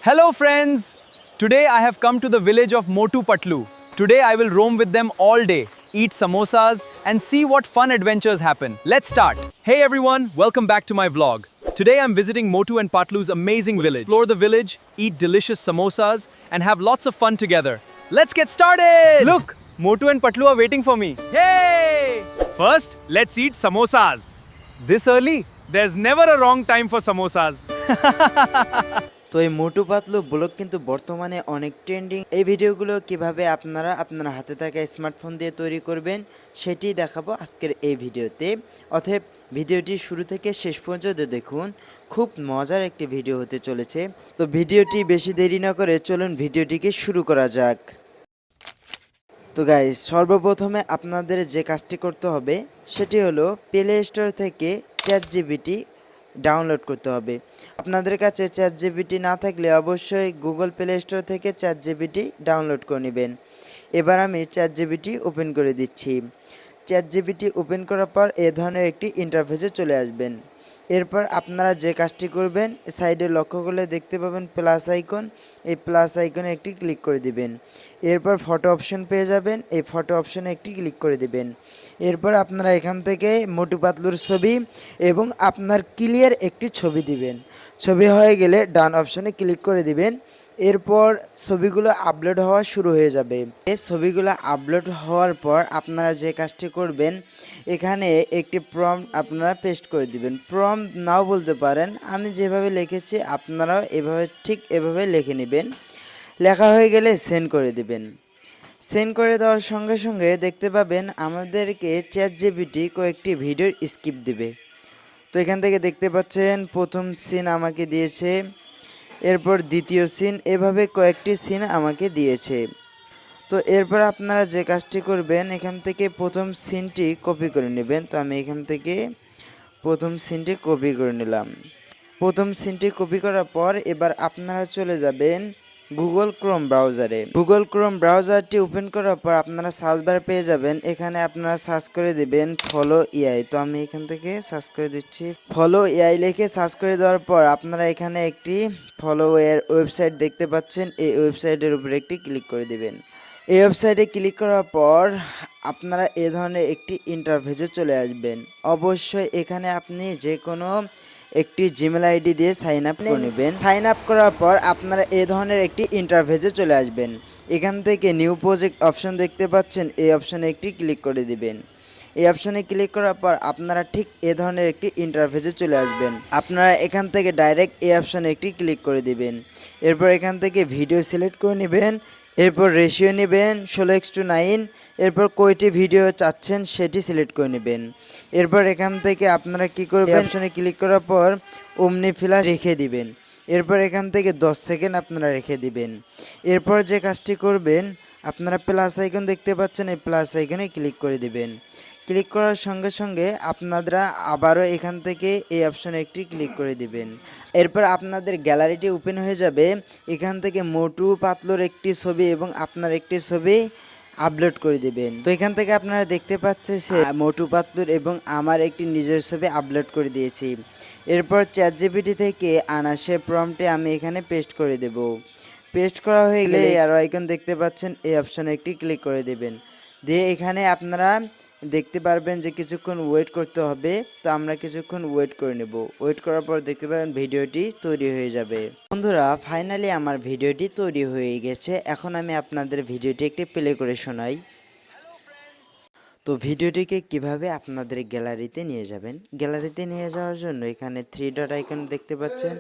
Hello friends! Today I have come to the village of Motu Patlu. Today I will roam with them all day, eat samosas and see what fun adventures happen. Let's start! Hey everyone, welcome back to my vlog. Today I'm visiting Motu and Patlu's amazing village. Explore the village, eat delicious samosas and have lots of fun together. Let's get started! Look! Motu and Patlu are waiting for me. Yay! First, let's eat samosas. This early? There's never a wrong time for samosas. তো এই Motu Patlu blog কিন্তু বর্তমানে অনেক trending. এই ভিডিওগুলো কিভাবে আপনার হাতে থাকা স্মার্টফোন দিয়ে তৈরি করবেন সেটি দেখাবো আজকের এই ভিডিওতে। অতএব ভিডিওটি শুরু থেকে শেষ পর্যন্ত দেখুন, খুব মজার একটি ভিডিও হতে চলেছে। তো ভিডিওটি বেশি দেরি না করে চলুন ভিডিওটিকে শুরু করা যাক। তো গাইস, সর্বপ্রথমে আপনাদের যে কাজটি করতে হবে সেটি হলো প্লে স্টোর থেকে চ্যাটজিপিটি ডাউনলোড করতে হবে। আপনাদের কাছে চ্যাটজিপিটি না থাকলে অবশ্যই গুগল প্লে স্টোর থেকে চ্যাটজিপিটি ডাউনলোড করে নেবেন। এবার আমি চ্যাটজিপিটি ওপেন করে দিচ্ছি। চ্যাটজিপিটি ওপেন করার পর এ ধরনের একটি ইন্টারফেসে চলে আসবেন। এরপর আপনারা যে কাজটি করবেন, সাইডে লক্ষ্য করলে দেখতে পাবেন প্লাস আইকন, এই প্লাস আইকনে একটি ক্লিক করে দিবেন। এরপর ফটো অপশন পেয়ে যাবেন, এই ফটো অপশনে একটি ক্লিক করে দিবেন। এরপর আপনারা এখান থেকে মোটু পাতলুর ছবি এবং আপনার ক্লিয়ার একটি ছবি দিবেন। ছবি হয়ে গেলে ডান অপশনে ক্লিক করে দিবেন। এরপর ছবিগুলো আপলোড হওয়া শুরু হয়ে যাবে। এই ছবিগুলো আপলোড হওয়ার পর আপনারা যে কাজটি করবেন, এখানে একটি প্রম্পট আপনারা পেস্ট করে দিবেন। প্রম্পট নাও বলতে পারেন, আমি যেভাবে লিখেছি আপনারাও এভাবে লিখে নেবেন। লেখা হয়ে গেলে সেন্ড করে দিবেন। সেন্ড করে দেওয়ার সঙ্গে সঙ্গে দেখতে পাবেন আমাদেরকে চ্যাটজিপিটি কয়েকটি ভিডিওর স্ক্রিপ্ট দিবে। তো এখান থেকে দেখতে পাচ্ছেন প্রথম সিন আমাকে দিয়েছে, এরপর দ্বিতীয় সিন, এভাবে কয়েকটি সিন আমাকে দিয়েছে। তো এরপর আপনারা যে কাজটি করবেন, এখান থেকে প্রথম সিনটি কপি করে নেবেন। তো আমি এখান থেকে প্রথম সিনটি কপি করে নিলাম। প্রথম সিনটি কপি করার পর এবার আপনারা চলে যাবেন গুগল ক্রোম ব্রাউজারে। গুগল ক্রোম ব্রাউজারটি ওপেন করার পর আপনারা সার্চ বার পেয়ে যাবেন। এখানে আপনারা সার্চ করে দিবেন ফলো এআই। তো আমি এখান থেকে সার্চ করে দিচ্ছি। ফলো এআই লিখে সার্চ করে দেওয়ার পর আপনারা এখানে একটি ফলো এর ওয়েবসাইট দেখতে পাচ্ছেন, এই ওয়েবসাইটের উপরে একটি ক্লিক করে দিবেন। এই ওয়েবসাইটে ক্লিক করার পর আপনারা এ ধরনের একটি ইন্টারফেসে চলে আসবেন। অবশ্যই এখানে আপনি যে কোনো একটি জিমেল আইডি দিয়ে সাইন আপ করে নেবেন। সাইন আপ করার পর আপনারা এ ধরনের একটি ইন্টারফেসে চলে আসবেন। এখান থেকে নিউ প্রজেক্ট অপশন দেখতে পাচ্ছেন, এই অপশনে একটি ক্লিক করে দিবেন। এই অপশনে ক্লিক করার পর আপনারা ঠিক এ ধরনের একটি ইন্টারফেসে চলে আসবেন। আপনারা এখান থেকে ডাইরেক্ট এই অপশনে একটি ক্লিক করে দিবেন। এরপর এখান থেকে ভিডিও সিলেক্ট করে নেবেন। এরপর রেশিও নেবেন 16:9। এরপর কয়টি ভিডিও চাচ্ছেন সেটি সিলেক্ট করে নেবেন। এরপর এখান থেকে আপনারা কি করবেন, অপশনে ক্লিক করার পর অমনি ফ্ল্যাশ রেখে দিবেন। এরপর এখান থেকে 10 সেকেন্ড আপনারা রেখে দিবেন। এরপর যে কাজটি করবেন, আপনারা প্লাস আইকন দেখতে পাচ্ছেন, এই প্লাস আইকনে ক্লিক করে দিবেন। ক্লিক করার সঙ্গে সঙ্গে আপনারা আবারও এখান থেকে এই অপশনে একটি ক্লিক করে দিবেন। এরপর আপনাদের গ্যালারিটি ওপেন হয়ে যাবে। এখান থেকে মোটু পাতলুর একটি ছবি এবং আপনার একটি ছবি আপলোড করে দিবেন। তো এখান থেকে আপনারা দেখতে পাচ্ছেন মোটু পাতলুর এবং আমার একটি নিজের ছবি আপলোড করে দিয়েছি। এরপর চ্যাটজিপিটি থেকে আনা সে প্রম্পটে আমি এখানে পেস্ট করে দেব। পেস্ট করা হয়ে গেলে আরও আইকন দেখতে পাচ্ছেন, এই অপশনে একটি ক্লিক করে দেবেন। দিয়ে এখানে আপনারা দেখতে পারবেন যে কিছুক্ষণ ওয়েট করতে হবে। তো আমরা কিছুক্ষণ ওয়েট করে নেব। ওয়েট করার পর দেখতে পাবেন ভিডিওটি তৈরি হয়ে যাবে। বন্ধুরা, ফাইনালি আমার ভিডিওটি তৈরি হয়ে গেছে। এখন আমি আপনাদের ভিডিওটি একটি প্লে করে শোনাই। তো ভিডিওটিকে কিভাবে আপনাদের গ্যালারিতে নিয়ে যাবেন, গ্যালারিতে নিয়ে যাওয়ার জন্য এখানে 3 ডট আইকন দেখতে পাচ্ছেন,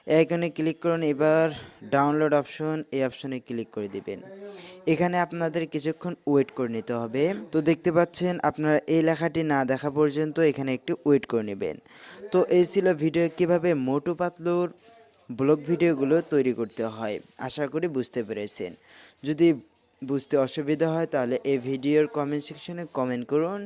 এই আইকনে ক্লিক করুন। এবার ডাউনলোড অপশন, এই অপশনে ক্লিক করে দিবেন। এখানে আপনাদের কিছুক্ষণ ওয়েট করে নিতে হবে। তো দেখতে পাচ্ছেন আপনারা এই লেখাটি না দেখা পর্যন্ত এখানে একটু ওয়েট করে নেবেন। তো এই ছিল ভিডিও কিভাবে মোটু পাতলুর ব্লগ ভিডিওগুলো তৈরি করতে হয়। আশা করি বুঝতে পেরেছেন। যদি বুঝতে অসুবিধা হয় তাহলে এই ভিডিওর কমেন্ট সেকশনে কমেন্ট করুন।